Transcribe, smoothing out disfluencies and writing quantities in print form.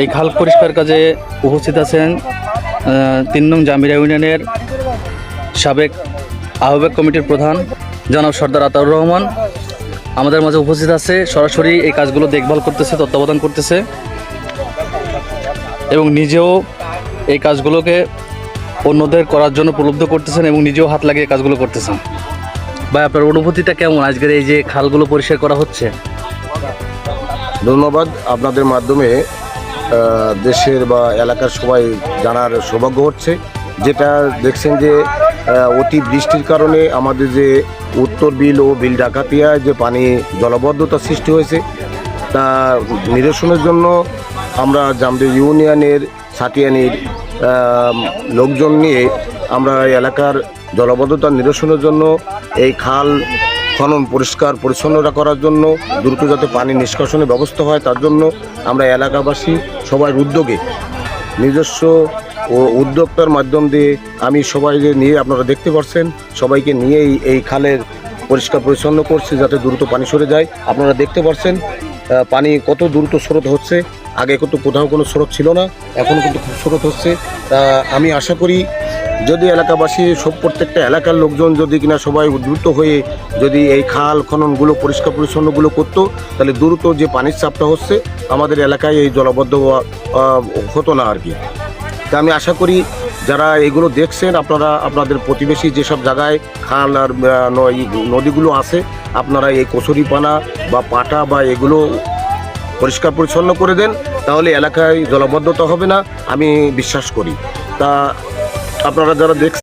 এই খাল পরিষ্কার কাজে উপস্থিত আছেন ৩ নং জামিরা ইউনিয়নের সাবেক আহ্বায়ক কমিটির প্রধান জনাব সর্দার আতাউর রহমান আমাদের মাঝে উপস্থিত আছে। সরাসরি এই কাজগুলো দেখভাল করতেছে, তত্ত্বাবধান করতেছে এবং নিজেও এই কাজগুলোকে অন্যদের করার জন্য প্রলুব্ধ করতেছেন এবং নিজেও হাত লাগিয়ে কাজগুলো করতেছেন। ভাই, আপনার অনুভূতিটা কেমন আজকের এই যে খালগুলো পরিষ্কার করা হচ্ছে? ধন্যবাদ। আপনাদের মাধ্যমে দেশের বা এলাকার সবাই জানার সৌভাগ্য হচ্ছে। যেটা দেখছেন যে অতি বৃষ্টির কারণে আমাদের যে উত্তর বিল ও বিল ডাকাতিয়ায় যে পানি জলাবদ্ধতা সৃষ্টি হয়েছে তা নিরসনের জন্য আমরা জামদের ইউনিয়নের সাটিয়ানির লোকজন নিয়ে আমরা এলাকার জলাবদ্ধতা নিরসনের জন্য এই খাল খনন পরিষ্কার পরিচ্ছন্ন করার জন্য দ্রুত যাতে পানি নিষ্কাশনের ব্যবস্থা হয় তার জন্য আমরা এলাকাবাসী সবার উদ্যোগে নিজস্ব ও উদ্যোক্তার মাধ্যম দিয়ে আমি সবাইকে নিয়ে আপনারা দেখতে পাচ্ছেন সবাইকে নিয়েই এই খালের পরিষ্কার পরিচ্ছন্ন করছি যাতে দ্রুত পানি সরে যায়। আপনারা দেখতে পাচ্ছেন পানি কত দ্রুত স্রোত হচ্ছে। আগে কিন্তু কোথাও কোনো স্রোত ছিল না, এখন কিন্তু খুব স্রোত হচ্ছে। তা আমি আশা করি যদি এলাকাবাসী প্রত্যেকটা এলাকার লোকজন যদি কিনা সবাই উদ্বুদ্ধ হয়ে যদি এই খাল খননগুলো পরিষ্কার পরিচ্ছন্নগুলো করতো তাহলে দ্রুত যে পানির চাপটা হচ্ছে আমাদের এলাকায় এই জলাবদ্ধ হতো না আর কি। তা আমি আশা করি যারা এগুলো দেখছেন আপনারা আপনাদের প্রতিবেশী যেসব জায়গায় খাল আর নদীগুলো আছে আপনারা এই কচুরিপানা বা পাটা বা এগুলো পরিষ্কার পরিচ্ছন্ন করে দেন, তাহলে এলাকায় জলাবদ্ধতা হবে না আমি বিশ্বাস করি। তা আপনারা যারা দেখছেন